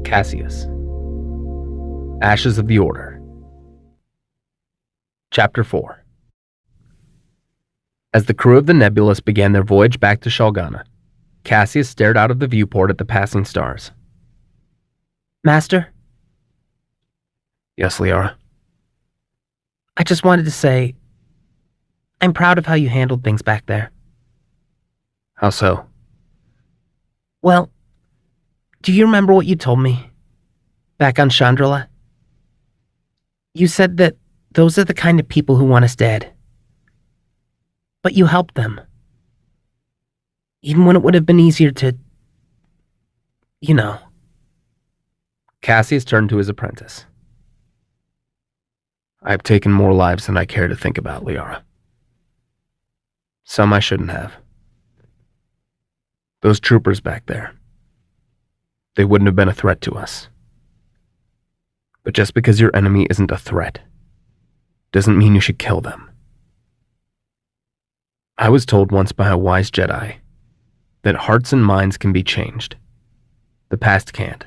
Caseus. Ashes of the Order. Chapter 4. As the crew of the Nebulous began their voyage back to Shalgana, Caseus stared out of the viewport at the passing stars. Master? Yes, Liara? I just wanted to say, I'm proud of how you handled things back there. How so? Well, do you remember what you told me back on Chandrila? You said that those are the kind of people who want us dead. But you helped them. Even when it would have been easier to... Caseus turned to his apprentice. I have taken more lives than I care to think about, Liara. Some I shouldn't have. Those troopers back there, they wouldn't have been a threat to us. But just because your enemy isn't a threat, doesn't mean you should kill them. I was told once by a wise Jedi that hearts and minds can be changed. The past can't.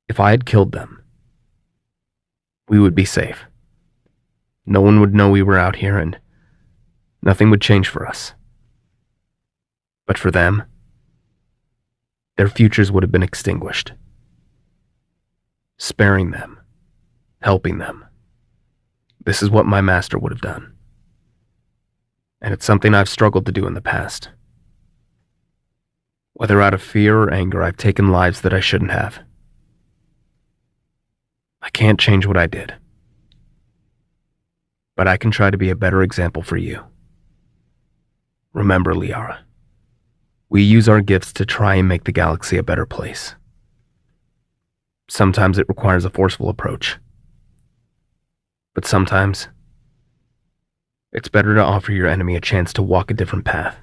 If I had killed them, we would be safe. No one would know we were out here and nothing would change for us. But for them, their futures would have been extinguished. Sparing them, helping them, this is what my master would have done. And it's something I've struggled to do in the past. Whether out of fear or anger, I've taken lives that I shouldn't have. I can't change what I did. But I can try to be a better example for you. Remember, Liara, we use our gifts to try and make the galaxy a better place. Sometimes it requires a forceful approach. But sometimes, it's better to offer your enemy a chance to walk a different path.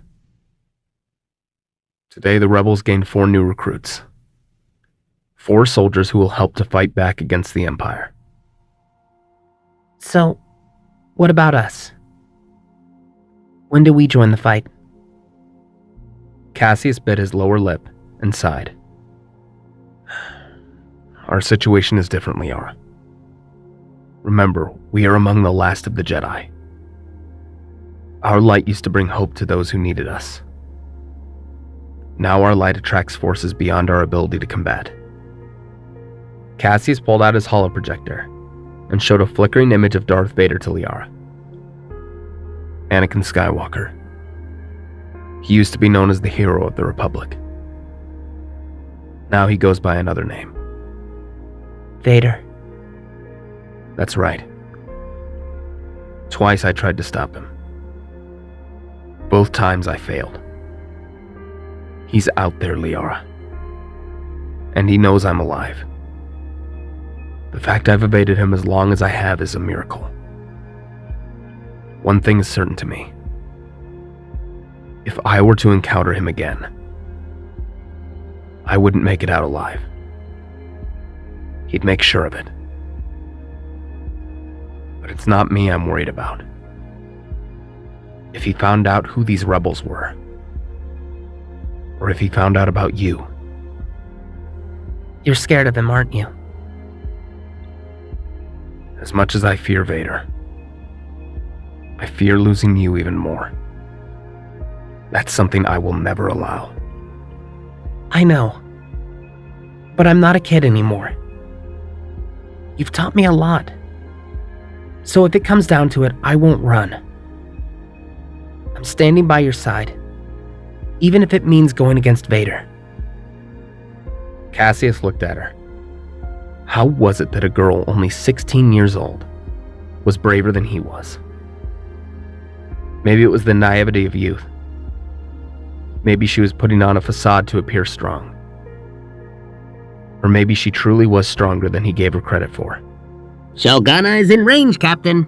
Today, the rebels gained 4 new recruits. 4 soldiers who will help to fight back against the Empire. So, what about us? When do we join the fight? Caseus bit his lower lip and sighed. Our situation is different, Liara. Remember, we are among the last of the Jedi. Our light used to bring hope to those who needed us. Now our light attracts forces beyond our ability to combat. Caseus pulled out his holoprojector and showed a flickering image of Darth Vader to Liara. Anakin Skywalker. He used to be known as the hero of the Republic. Now he goes by another name. Vader. That's right. Twice I tried to stop him. Both times I failed. He's out there, Liara. And he knows I'm alive. The fact I've evaded him as long as I have is a miracle. One thing is certain to me. If I were to encounter him again, I wouldn't make it out alive. He'd make sure of it. But it's not me I'm worried about. If he found out who these rebels were, or if he found out about you. You're scared of him, aren't you? As much as I fear Vader, I fear losing you even more. That's something I will never allow. I know. But I'm not a kid anymore. You've taught me a lot. So if it comes down to it, I won't run. I'm standing by your side, even if it means going against Vader. Caseus looked at her. How was it that a girl only 16 years old was braver than he was? Maybe it was the naivety of youth. Maybe she was putting on a facade to appear strong. Or maybe she truly was stronger than he gave her credit for. Shalgana is in range, Captain.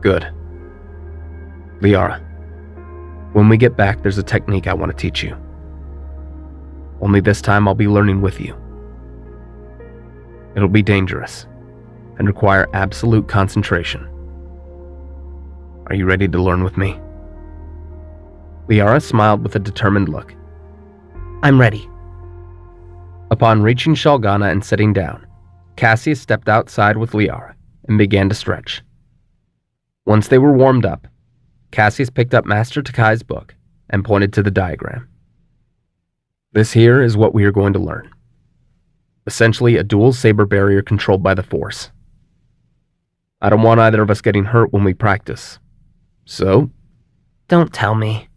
Good. Liara, when we get back, there's a technique I want to teach you. Only this time I'll be learning with you. It'll be dangerous and require absolute concentration. Are you ready to learn with me? Liara smiled with a determined look. I'm ready. Upon reaching Shalgana and sitting down, Caseus stepped outside with Liara and began to stretch. Once they were warmed up, Caseus picked up Master Takai's book and pointed to the diagram. This here is what we are going to learn. Essentially a dual saber barrier controlled by the Force. I don't want either of us getting hurt when we practice. So? Don't tell me.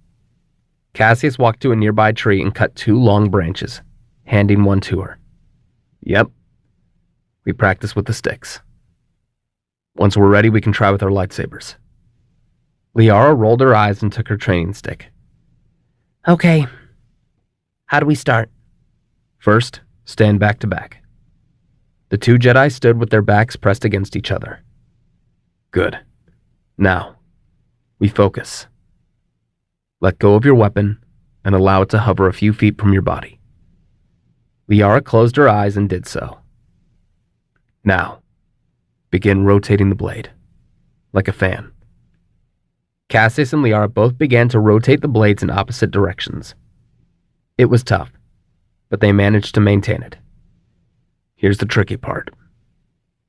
Caseus walked to a nearby tree and cut 2 long branches, handing one to her. Yep. We practice with the sticks. Once we're ready, we can try with our lightsabers. Liara rolled her eyes and took her training stick. Okay. How do we start? First, stand back to back. The 2 Jedi stood with their backs pressed against each other. Good. Now, we focus. Let go of your weapon and allow it to hover a few feet from your body. Liara closed her eyes and did so. Now, begin rotating the blade, like a fan. Caseus and Liara both began to rotate the blades in opposite directions. It was tough, but they managed to maintain it. Here's the tricky part.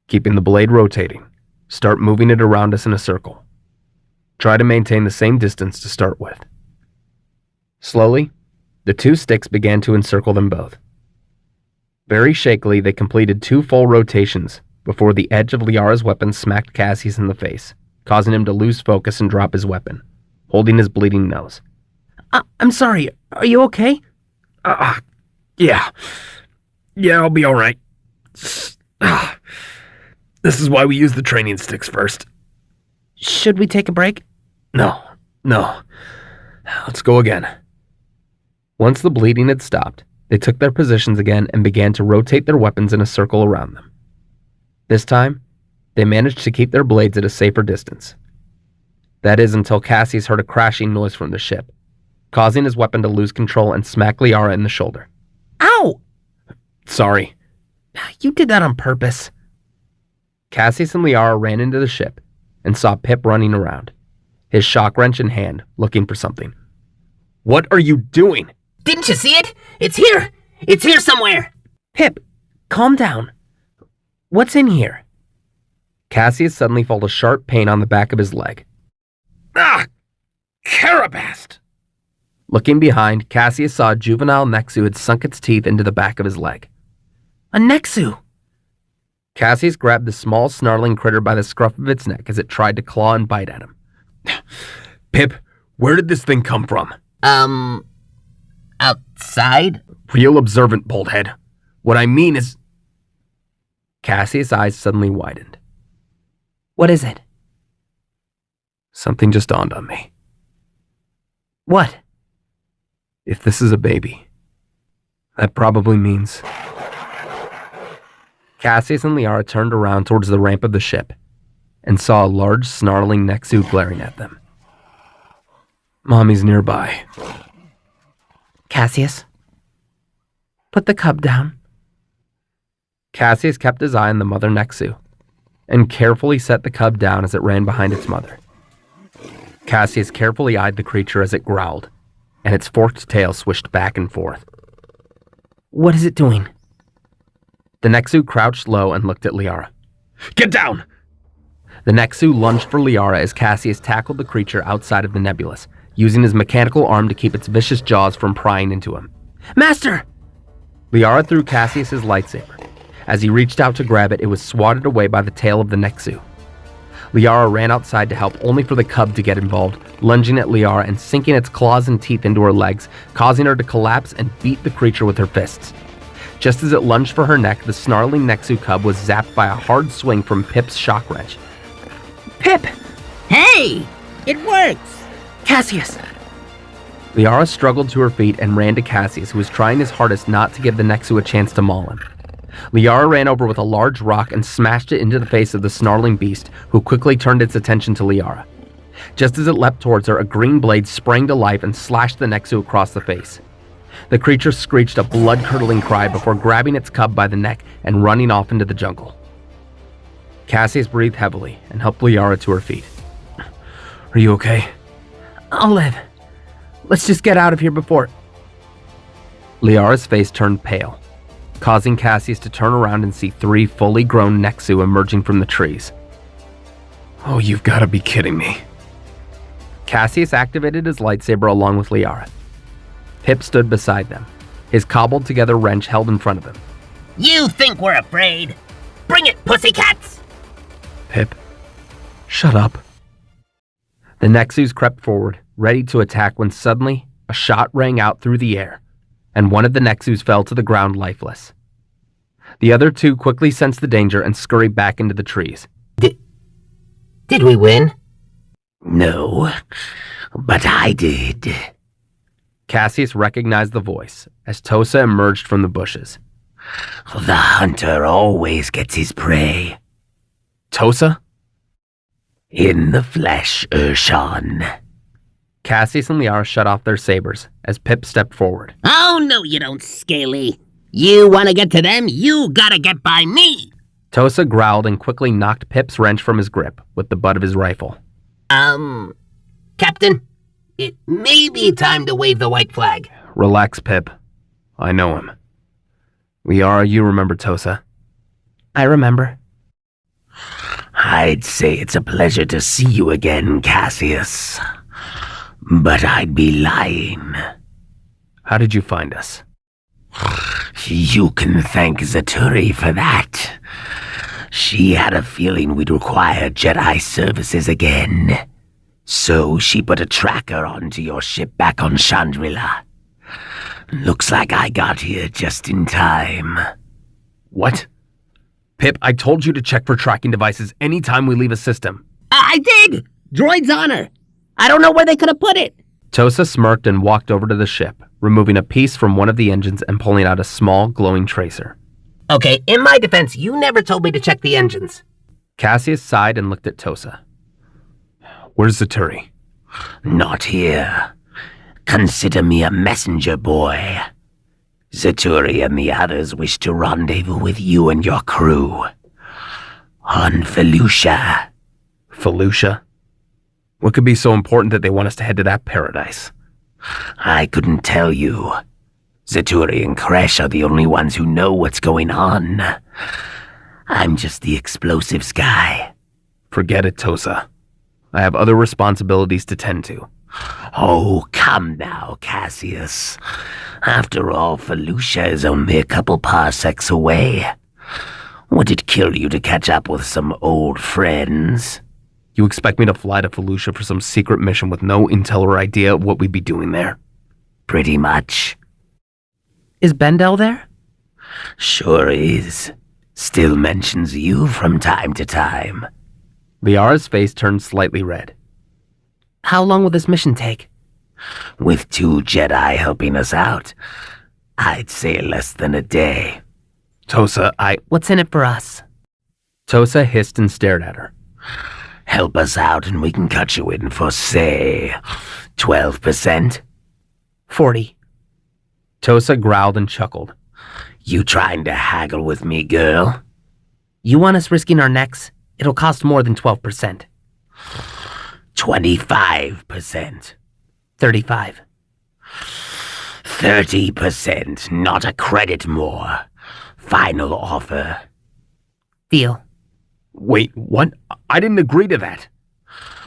Keeping the blade rotating, start moving it around us in a circle. Try to maintain the same distance to start with. Slowly, the 2 sticks began to encircle them both. Very shakily, they completed 2 full rotations before the edge of Liara's weapon smacked Caseus in the face, causing him to lose focus and drop his weapon, holding his bleeding nose. I'm sorry, are you okay? Yeah, I'll be alright. This is why we use the training sticks first. Should we take a break? No. Let's go again. Once the bleeding had stopped, they took their positions again and began to rotate their weapons in a circle around them. This time, they managed to keep their blades at a safer distance. That is until Caseus heard a crashing noise from the ship, causing his weapon to lose control and smack Liara in the shoulder. Ow! Sorry. You did that on purpose. Caseus and Liara ran into the ship and saw Pip running around, his shock wrench in hand, looking for something. What are you doing? Didn't you see it? It's here! It's here somewhere! Pip, calm down. What's in here? Caseus suddenly felt a sharp pain on the back of his leg. Carabast! Looking behind, Caseus saw a juvenile Nexu had sunk its teeth into the back of his leg. A Nexu! Caseus grabbed the small, snarling critter by the scruff of its neck as it tried to claw and bite at him. Pip, where did this thing come from? Outside? Real observant, Bolthead. What I mean is... Caseus' eyes suddenly widened. What is it? Something just dawned on me. What? If this is a baby, that probably means... Caseus and Liara turned around towards the ramp of the ship and saw a large, snarling Nexu glaring at them. Mommy's nearby. Caseus, put the cub down. Caseus kept his eye on the mother Nexu and carefully set the cub down as it ran behind its mother. Caseus carefully eyed the creature as it growled, and its forked tail swished back and forth. What is it doing? The Nexu crouched low and looked at Liara. Get down! The Nexu lunged for Liara as Caseus tackled the creature outside of the nebulous, using his mechanical arm to keep its vicious jaws from prying into him. Master! Liara threw Caseus his lightsaber. As he reached out to grab it, it was swatted away by the tail of the Nexu. Liara ran outside to help, only for the cub to get involved, lunging at Liara and sinking its claws and teeth into her legs, causing her to collapse and beat the creature with her fists. Just as it lunged for her neck, the snarling Nexu cub was zapped by a hard swing from Pip's shock wrench. Pip! Hey! It works! Caseus! Liara struggled to her feet and ran to Caseus, who was trying his hardest not to give the Nexu a chance to maul him. Liara ran over with a large rock and smashed it into the face of the snarling beast, who quickly turned its attention to Liara. Just as it leapt towards her, a green blade sprang to life and slashed the Nexu across the face. The creature screeched a blood-curdling cry before grabbing its cub by the neck and running off into the jungle. Caseus breathed heavily and helped Liara to her feet. Are you okay? I'll live. Let's just get out of here before... Liara's face turned pale. causing Caseus to turn around and see 3 fully grown Nexu emerging from the trees. Oh, you've got to be kidding me. Caseus activated his lightsaber along with Liara. Pip stood beside them, his cobbled together wrench held in front of him. You think we're afraid? Bring it, pussycats! Pip, shut up. The Nexus crept forward, ready to attack when suddenly a shot rang out through the air, and one of the Nexus fell to the ground lifeless. The other 2 quickly sensed the danger and scurried back into the trees. Did we win? No, but I did. Caseus recognized the voice as Tosa emerged from the bushes. The hunter always gets his prey. Tosa? In the flesh, Urshan. Caseus and Liara shut off their sabers as Pip stepped forward. Oh, no you don't, Scaly. You want to get to them, you gotta get by me. Tosa growled and quickly knocked Pip's wrench from his grip with the butt of his rifle. Captain, it may be time to wave the white flag. Relax, Pip. I know him. Liara, you remember Tosa? I remember. I'd say it's a pleasure to see you again, Caseus. But I'd be lying. How did you find us? You can thank Zaturi for that. She had a feeling we'd require Jedi services again. So she put a tracker onto your ship back on Chandrila. Looks like I got here just in time. What? Pip, I told you to check for tracking devices anytime we leave a system. I did! Droid's honor! I don't know where they could have put it. Tosa smirked and walked over to the ship, removing a piece from one of the engines and pulling out a small, glowing tracer. Okay, in my defense, you never told me to check the engines. Caseus sighed and looked at Tosa. Where's Zaturi? Not here. Consider me a messenger boy. Zaturi and the others wish to rendezvous with you and your crew. On Felucia. Felucia? What could be so important that they want us to head to that paradise? I couldn't tell you. Zaturi and Kresh are the only ones who know what's going on. I'm just the explosives guy. Forget it, Tosa. I have other responsibilities to tend to. Oh, come now, Caseus. After all, Felucia is only a couple parsecs away. Would it kill you to catch up with some old friends? You expect me to fly to Felucia for some secret mission with no intel or idea of what we'd be doing there? Pretty much. Is Bendel there? Sure is. Still mentions you from time to time. Liara's face turned slightly red. How long will this mission take? With 2 Jedi helping us out, I'd say less than a day. Tosa, What's in it for us? Tosa hissed and stared at her. Help us out and we can cut you in for, say, 12%? 40. Tosa growled and chuckled. You trying to haggle with me, girl? You want us risking our necks? It'll cost more than 12%. 25%. 35. 30%, not a credit more. Final offer. Deal. Wait, what? I didn't agree to that.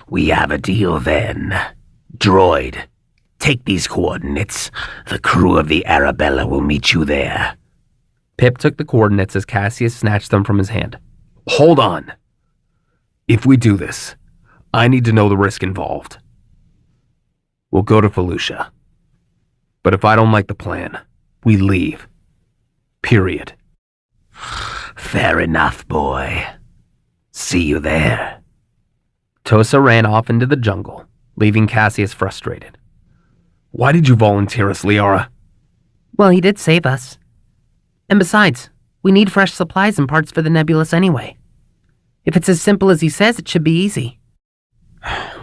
We have a deal then. Droid, take these coordinates. The crew of the Arabella will meet you there. Pip took the coordinates as Caseus snatched them from his hand. Hold on. If we do this, I need to know the risk involved. We'll go to Felucia. But if I don't like the plan, we leave. Period. Fair enough, boy. See you there. Tosa ran off into the jungle, leaving Caseus frustrated. Why did you volunteer us, Liara? Well, he did save us. And besides, we need fresh supplies and parts for the Nebulous anyway. If it's as simple as he says, it should be easy.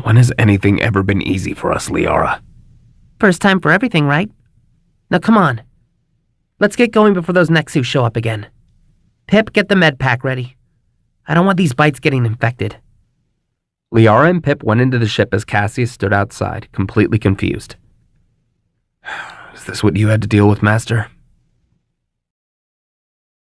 When has anything ever been easy for us, Liara? First time for everything, right? Now come on. Let's get going before those Nexu show up again. Pip, get the med pack ready. I don't want these bites getting infected. Liara and Pip went into the ship as Caseus stood outside, completely confused. Is this what you had to deal with, Master?